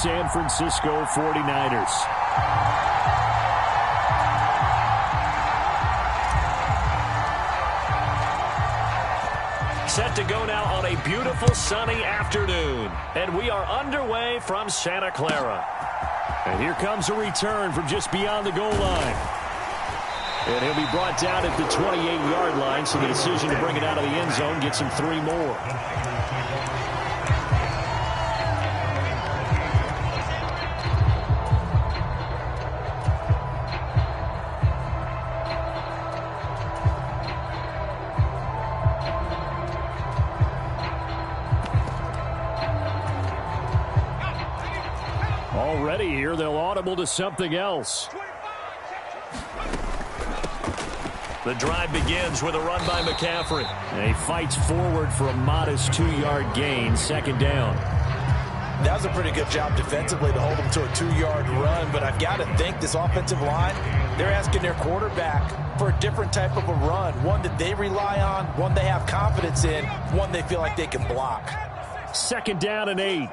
San Francisco 49ers. Set to go now on a beautiful sunny afternoon. And we are underway from Santa Clara. And here comes a return from just beyond the goal line. And he'll be brought down at the 28-yard line, so the decision to bring it out of the end zone gets him 3 more. Already here, they'll audible to something else. The drive begins with a run by McCaffrey. And he fights forward for a modest 2-yard gain, second down. That was a pretty good job defensively to hold him to a 2-yard run, but I've got to think this offensive line, they're asking their quarterback for a different type of a run, one that they rely on, one they have confidence in, one they feel like they can block. Second down and 8.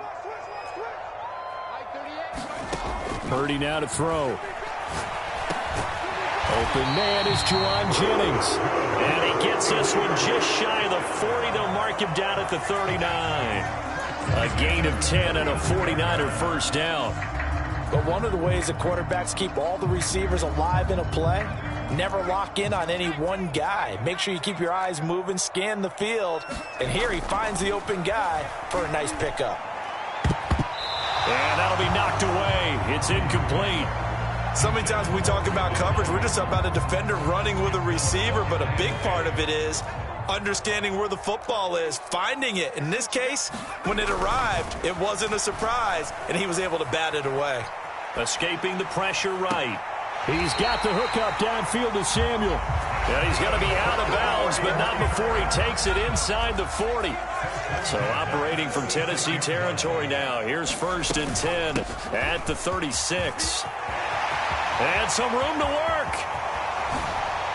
Purdy now to throw. Open man is Juwan Jennings. And he gets this one just shy of the 40. They'll mark him down at the 39. A gain of 10 and a 49er first down. But one of the ways that quarterbacks keep all the receivers alive in a play, never lock in on any one guy. Make sure you keep your eyes moving, scan the field. And here he finds the open guy for a nice pickup. And that'll be knocked away. It's incomplete. So many times when we talk about coverage, we're just talking about a defender running with a receiver, but a big part of it is understanding where the football is, finding it. In this case, when it arrived, it wasn't a surprise, and he was able to bat it away. Escaping the pressure right. He's got the hookup downfield to Samuel. And he's going to be out of bounds, but not before he takes it inside the 40. So operating from Tennessee territory now. Here's 1st and 10 at the 36. And some room to work.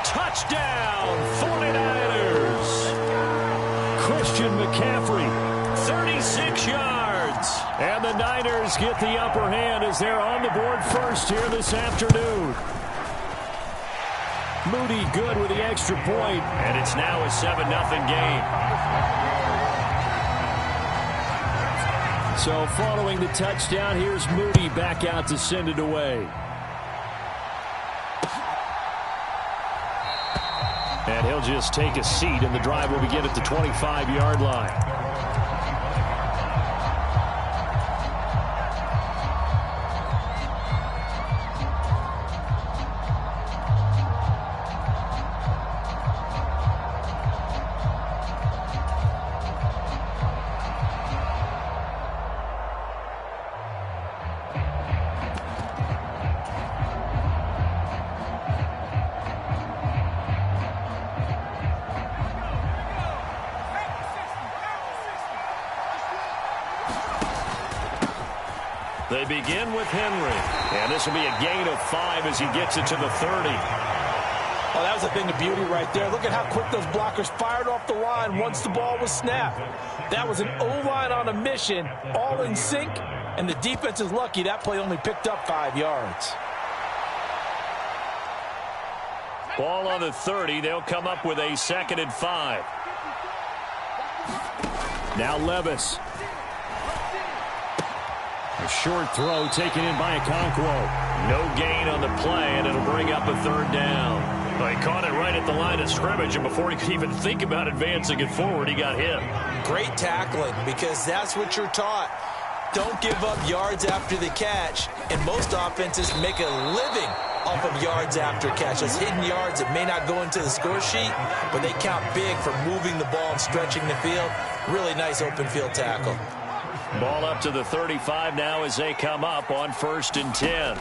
Touchdown, 49ers. Christian McCaffrey, 36 yards. And the Niners get the upper hand as they're on the board first here this afternoon. Moody good with the extra point. And it's now a 7-0 game. So following the touchdown, here's Moody back out to send it away. And he'll just take a seat, and the drive will begin at the 25-yard line. They begin with Henry. And this will be a gain of 5 as he gets it to the 30. Oh, that was a thing of beauty right there. Look at how quick those blockers fired off the line once the ball was snapped. That was an O-line on a mission, all in sync, and the defense is lucky that play only picked up 5 yards. Ball on the 30. They'll come up with a 2nd and 5. Now Levis. A short throw taken in by Okonkwo. No gain on the play, and it'll bring up a 3rd down. Well, he caught it right at the line of scrimmage, and before he could even think about advancing it forward, he got hit. Great tackling, because that's what you're taught. Don't give up yards after the catch, and most offenses make a living off of yards after catch. Those hidden yards that may not go into the score sheet, but they count big for moving the ball and stretching the field. Really nice open field tackle. Ball up to the 35 now as they come up on 1st and 10.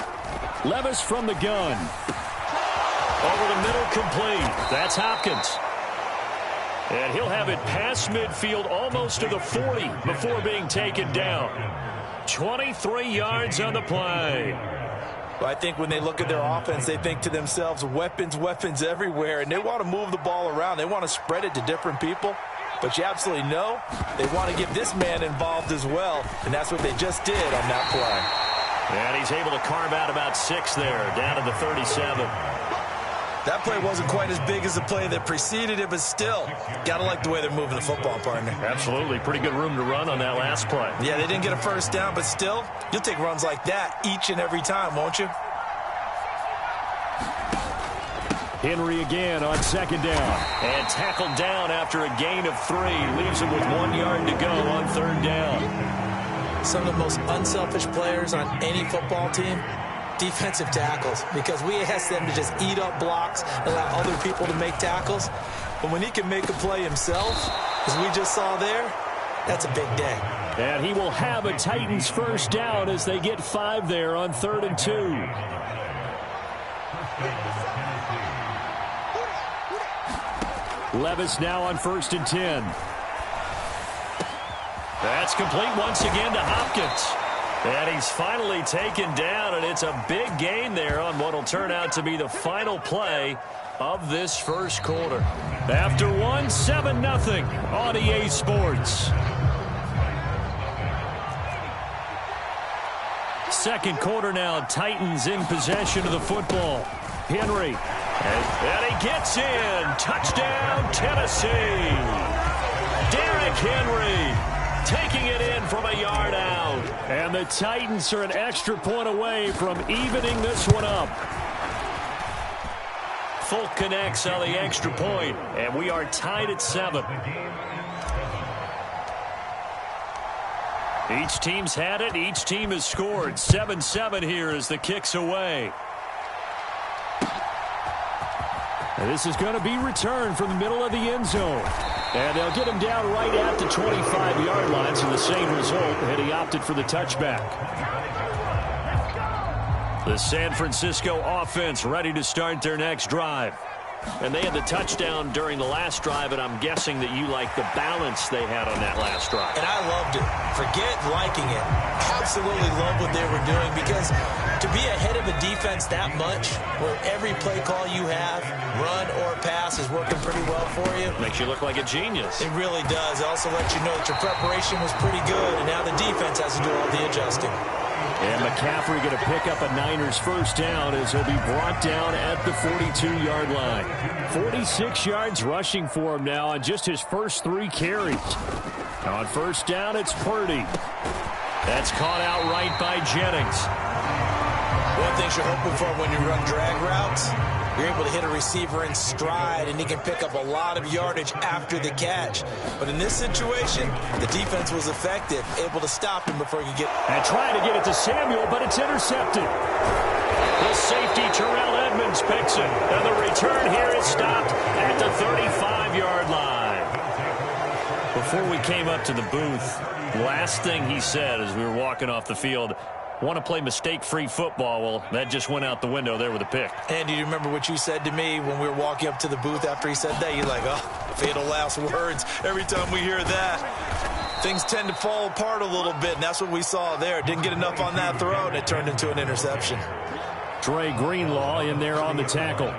Levis from the gun. Over the middle, complete. That's Hopkins. And he'll have it past midfield almost to the 40 before being taken down. 23 yards on the play. Well, I think when they look at their offense, they think to themselves, weapons, weapons everywhere, and they want to move the ball around. They want to spread it to different people. but you absolutely know they want to get this man involved as well, and that's what they just did on that play. And he's able to carve out about 6 there, down to the 37. That play wasn't quite as big as the play that preceded it, but still, got to like the way they're moving the football, partner. Absolutely. Pretty good room to run on that last play. Yeah, they didn't get a first down, but still, you'll take runs like that each and every time, won't you? Henry again on 2nd down. And tackled down after a gain of 3. Leaves him with 1 yard to go on 3rd down. Some of the most unselfish players on any football team, defensive tackles, because we ask them to just eat up blocks, allow other people to make tackles. But when he can make a play himself, as we just saw there, that's a big day. And he will have a Titans first down as they get 5 there on 3rd and 2. Levis now on 1st and 10. That's complete once again to Hopkins. And he's finally taken down, and it's a big gain there on what will turn out to be the final play of this first quarter. After 1, 7-0 on EA Sports. Second quarter now, Titans in possession of the football. Henry. And he gets in. Touchdown, Tennessee. Derrick Henry taking it in from a yard out. And the Titans are an extra point away from evening this one up. Folk connects on the extra point, and we are tied at 7. Each team's had it. Each team has scored. 7-7 here as the kick's away. And this is going to be returned from the middle of the end zone. And they'll get him down right at the 25-yard line, so the same result, and he opted for the touchback. The San Francisco offense ready to start their next drive. And they had the touchdown during the last drive, and I'm guessing that you like the balance they had on that last drive. And I loved it. Forget liking it. Absolutely love what they were doing, because to be ahead of a defense that much, where every play call you have, run or pass, is working pretty well for you. Makes you look like a genius. It really does. It also lets you know that your preparation was pretty good, and now the defense has to do all the adjusting. And McCaffrey going to pick up a Niners first down as he'll be brought down at the 42-yard line. 46 yards rushing for him now on just his first 3 carries. On first down, it's Purdy. That's caught out right by Jennings. One thing you're hoping for when you run drag routes, you're able to hit a receiver in stride, and he can pick up a lot of yardage after the catch. But in this situation, the defense was effective, able to stop him before he could get... And trying to get it to Samuel, but it's intercepted. The safety, Terrell Edmonds, picks it. And the return here is stopped at the 35-yard line. Before we came up to the booth, last thing he said as we were walking off the field, want to play mistake-free football. Well, that just went out the window there with a pick. And do you remember what you said to me when we were walking up to the booth after he said that? You're like, oh, fatal last words. Every time we hear that, things tend to fall apart a little bit, and that's what we saw there. Didn't get enough on that throw, and it turned into an interception. Dre Greenlaw in there on the tackle.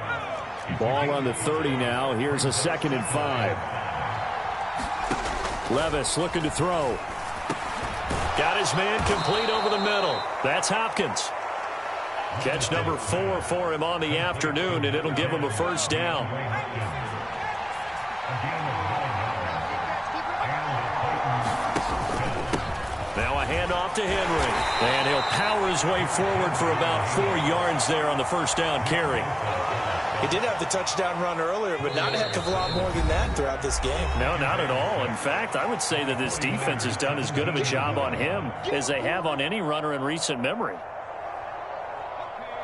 Ball on the 30 now. Here's a 2nd and 5. Levis looking to throw. Got his man complete over the middle. That's Hopkins. Catch number 4 for him on the afternoon, and it'll give him a first down. Now a handoff to Henry. And he'll power his way forward for about 4 yards there on the first down carry. He did have the touchdown run earlier, but not a heck of a lot more than that throughout this game. No, not at all. In fact, I would say that this defense has done as good of a job on him as they have on any runner in recent memory.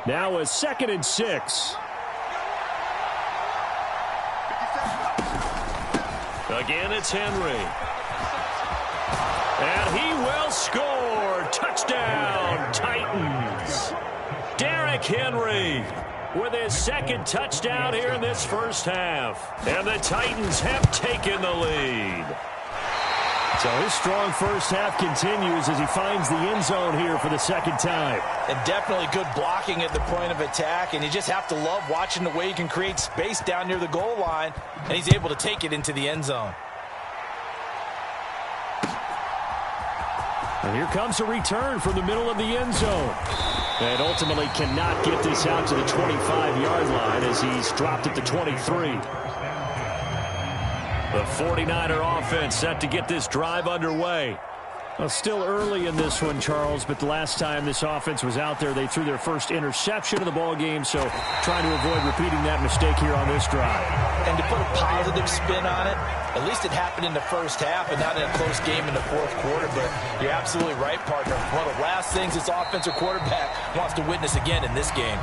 Now a 2nd and 6. Again, it's Henry. And he will score. Touchdown, Titans. Derrick Henry with his 2nd touchdown here in this first half. And the Titans have taken the lead. So his strong first half continues as he finds the end zone here for the 2nd time. And definitely good blocking at the point of attack, and you just have to love watching the way he can create space down near the goal line, and he's able to take it into the end zone. And here comes a return from the middle of the end zone. And ultimately cannot get this out to the 25-yard line as he's dropped at the 23. The 49er offense set to get this drive underway. Well, still early in this one, Charles, but the last time this offense was out there, they threw their first interception of the ball game, so trying to avoid repeating that mistake here on this drive. And to put a positive spin on it, at least it happened in the first half and not in a close game in the fourth quarter, but you're absolutely right, partner. One of the last things this offensive quarterback wants to witness again in this game.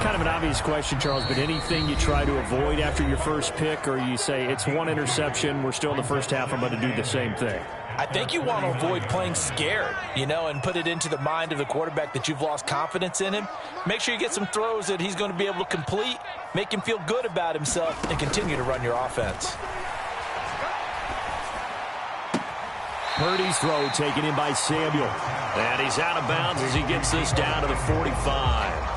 Kind of an obvious question, Charles, but anything you try to avoid after your first pick, or you say it's one interception, we're still in the first half, I'm going to do the same thing? I think you want to avoid playing scared, and put it into the mind of the quarterback that you've lost confidence in him. Make sure you get some throws that he's going to be able to complete, make him feel good about himself, and continue to run your offense. Purdy's throw taken in by Samuel. And he's out of bounds as he gets this down to the 45.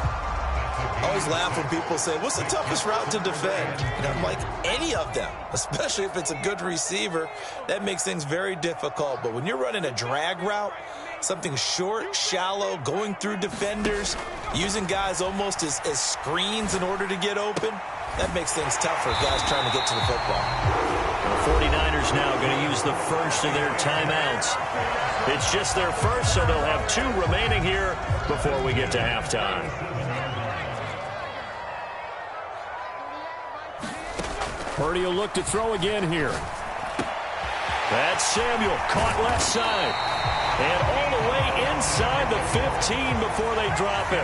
I always laugh when people say, what's the toughest route to defend? And I'm like, any of them, especially if it's a good receiver. That makes things very difficult. But when you're running a drag route, something short, shallow, going through defenders, using guys almost as screens in order to get open, that makes things tough for guys trying to get to the football. The 49ers now going to use the first of their timeouts. It's just their first, so they'll have 2 remaining here before we get to halftime. Purdy will look to throw again here. That's Samuel, caught left side. And all the way inside the 15 before they drop it.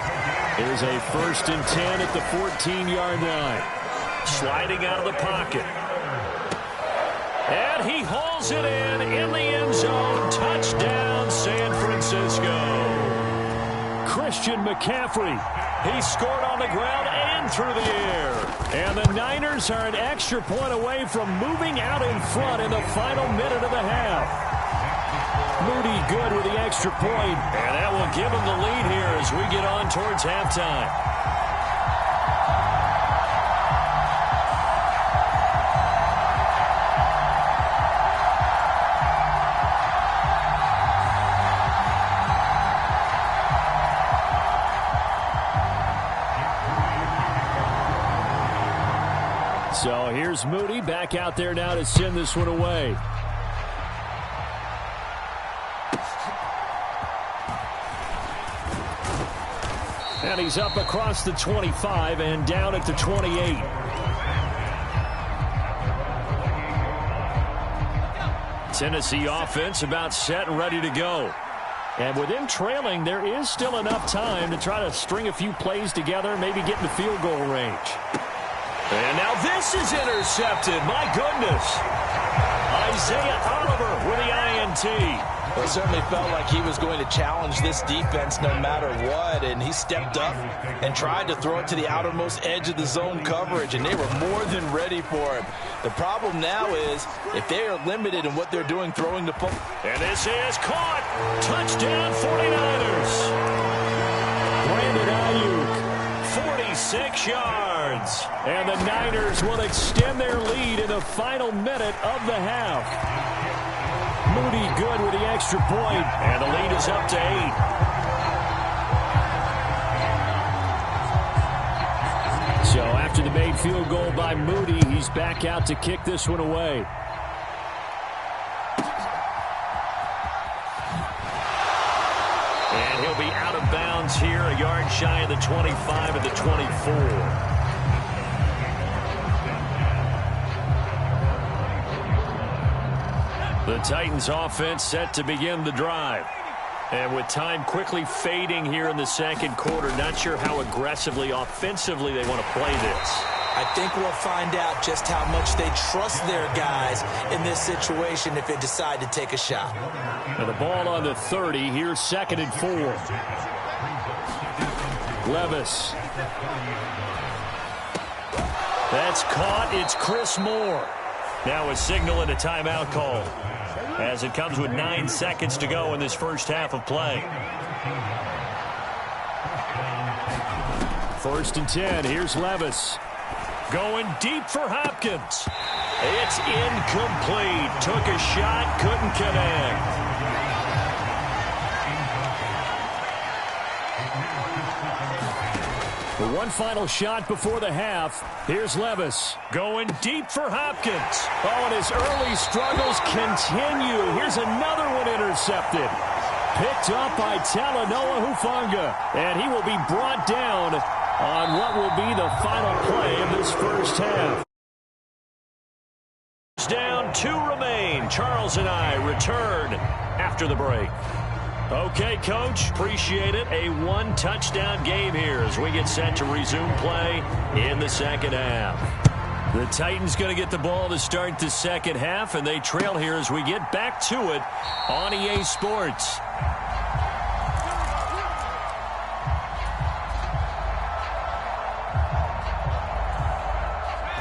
Here's a 1st and 10 at the 14-yard line. Sliding out of the pocket. And he hauls it in the end zone. Touchdown, San Francisco. Christian McCaffrey. He scored on the ground and through the air. And the Niners are an extra point away from moving out in front in the final minute of the half. Moody good with the extra point. And that will give him the lead here as we get on towards halftime. So here's Moody back out there now to send this one away. And he's up across the 25 and down at the 28. Tennessee offense about set and ready to go. And with them trailing, there is still enough time to try to string a few plays together, maybe get in the field goal range. And now this is intercepted. My goodness. Isaiah Oliver with the INT. Well, it certainly felt like he was going to challenge this defense no matter what, and he stepped up and tried to throw it to the outermost edge of the zone coverage, and they were more than ready for him. The problem now is if they are limited in what they're doing throwing the football. And this is caught. Touchdown 49ers. Brandon Ayuk. 46 yards. And the Niners will extend their lead in the final minute of the half. Moody good with the extra point. And the lead is up to 8. So after the made field goal by Moody, he's back out to kick this one away. And he'll be out of bounds here, a yard shy of the 25 at the 24. The Titans offense set to begin the drive. And with time quickly fading here in the second quarter, not sure how aggressively, offensively they want to play this. I think we'll find out just how much they trust their guys in this situation if they decide to take a shot. And the ball on the 30. Here's 2nd and 4. Levis. That's caught. It's Chris Moore. Now a signal and a timeout call as it comes with 9 seconds to go in this first half of play. 1st and 10. Here's Levis. Going deep for Hopkins. It's incomplete. Took a shot, couldn't connect. The one final shot before the half. Here's Levis. Going deep for Hopkins. Oh, and his early struggles continue. Here's another one intercepted. Picked up by Talanoa Hufanga. And he will be brought down on what will be the final play of this first half. Down, 2 remain. Charles and I return after the break. Okay, Coach, appreciate it. A 1-touchdown game here as we get set to resume play in the second half. The Titans going to get the ball to start the second half, and they trail here as we get back to it on EA Sports.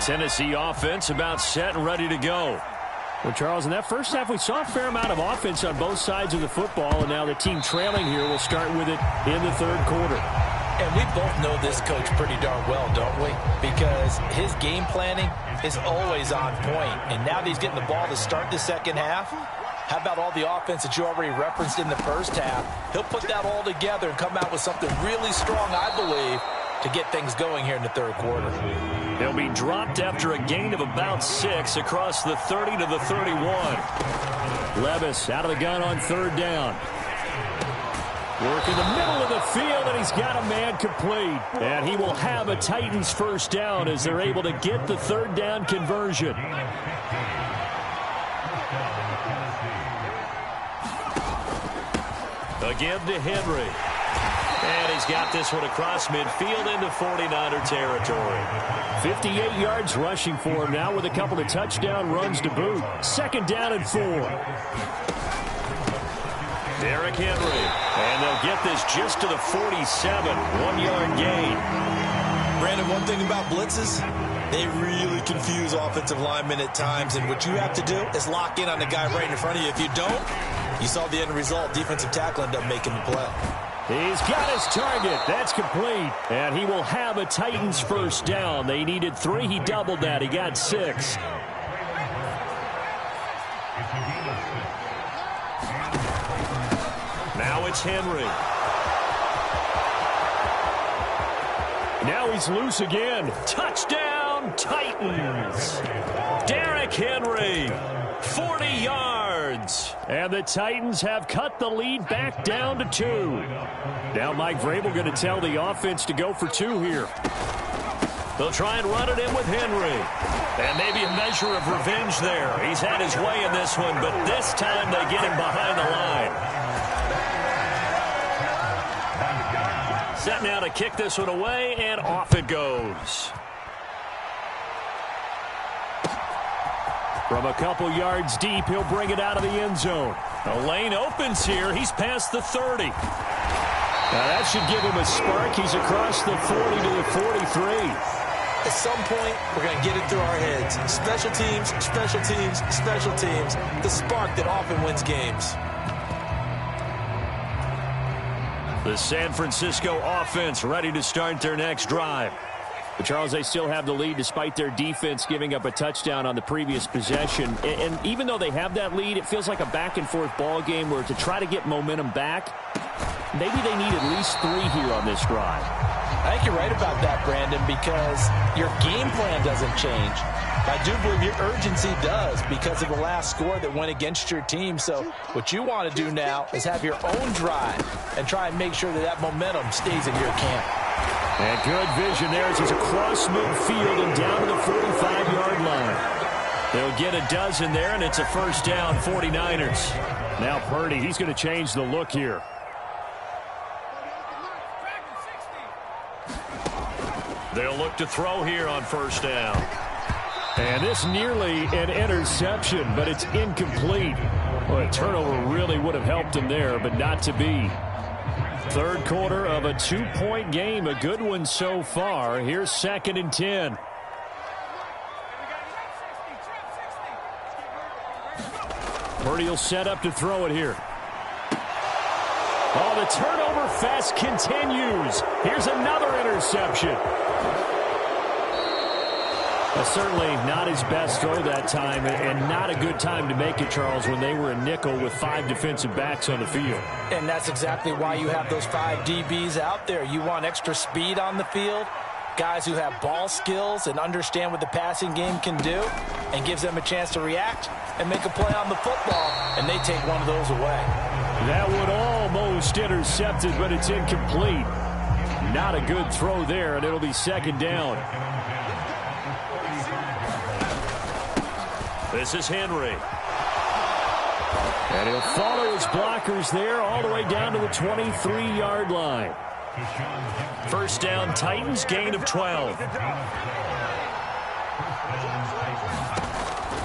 Tennessee offense about set and ready to go. Well, Charles, in that first half, we saw a fair amount of offense on both sides of the football, and now the team trailing here will start with it in the third quarter. And we both know this coach pretty darn well, don't we? Because his game planning is always on point. And now that he's getting the ball to start the second half, how about all the offense that you already referenced in the first half? He'll put that all together and come out with something really strong, I believe, to get things going here in the third quarter. They'll be dropped after a gain of about 6 across the 30 to the 31. Levis out of the gun on third down. Work in the middle of the field, and he's got a man complete. And he will have a Titans first down as they're able to get the third down conversion. Again to Henry. And he's got this one across midfield into 49er territory. 58 yards rushing for him now with a couple of touchdown runs to boot. Second down and 4. Derrick Henry. And they'll get this just to the 47. 1-yard gain. Brandon, one thing about blitzes, they really confuse offensive linemen at times. And what you have to do is lock in on the guy right in front of you. If you don't, you saw the end result. Defensive tackle ended up making the play. He's got his target. That's complete. And he will have a Titans first down. They needed 3. He doubled that. He got 6. Now it's Henry. Now he's loose again. Touchdown, Titans. Derrick Henry, 40 yards. And the Titans have cut the lead back down to 2. Now Mike Vrabel going to tell the offense to go for 2 here. They'll try and run it in with Henry. And maybe a measure of revenge there. He's had his way in this one, but this time they get him behind the line. Set now to kick this one away, and off it goes. From a couple yards deep, he'll bring it out of the end zone. The lane opens here. He's past the 30. Now that should give him a spark. He's across the 40 to the 43. At some point, we're going to get it through our heads. Special teams, special teams, special teams. The spark that often wins games. The San Francisco offense ready to start their next drive. But Charles, they still have the lead despite their defense giving up a touchdown on the previous possession. And even though they have that lead, it feels like a back-and-forth ball game where to try to get momentum back, maybe they need at least 3 here on this drive. I think you're right about that, Brandon, because your game plan doesn't change. I do believe your urgency does because of the last score that went against your team. So what you want to do now is have your own drive and try and make sure that that momentum stays in your camp. And good vision there as he's across midfield and down to the 45-yard line. They'll get a dozen there, and it's a first down, 49ers. Now Purdy, he's going to change the look here. They'll look to throw here on first down. And this nearly an interception, but it's incomplete. Well, a turnover really would have helped him there, but not to be. Third quarter of a 2-point game, a good one so far. Here's 2nd and 10. Purdy will set up to throw it here. Oh, the turnover fest continues. Here's another interception. Certainly not his best throw that time, and not a good time to make it, Charles, when they were a nickel with 5 defensive backs on the field. And that's exactly why you have those 5 DBs out there. You want extra speed on the field, guys who have ball skills and understand what the passing game can do, and gives them a chance to react and make a play on the football, and they take one of those away. That would almost intercepted, but it's incomplete. Not a good throw there, and it'll be second down. This is Henry. And he'll follow his blockers there all the way down to the 23-yard line. First down, Titans, gain of 12.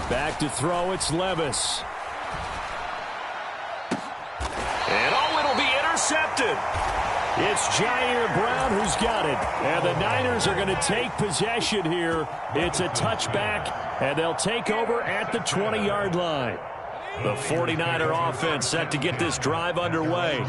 Back to throw, it's Levis. And it'll be intercepted. It's Jair Brown who's got it. And the Niners are going to take possession here. It's a touchback, and they'll take over at the 20-yard line. The 49er offense set to get this drive underway.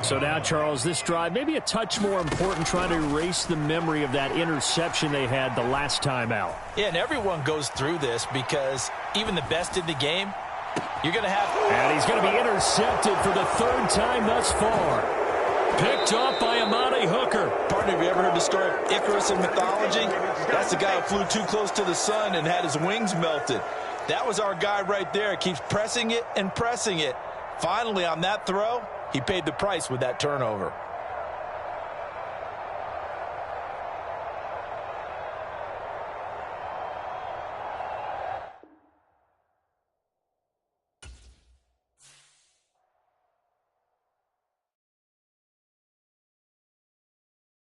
So now, Charles, this drive maybe a touch more important, trying to erase the memory of that interception they had the last time out. Yeah, and everyone goes through this because even the best in the game, you're going to have... And he's going to be intercepted for the 3rd time thus far. Picked off by Amani Hooker. Partner, have you ever heard the story of Icarus in mythology? That's the guy who flew too close to the sun and had his wings melted. That was our guy right there. Keeps pressing it and pressing it. Finally, on that throw, he paid the price with that turnover.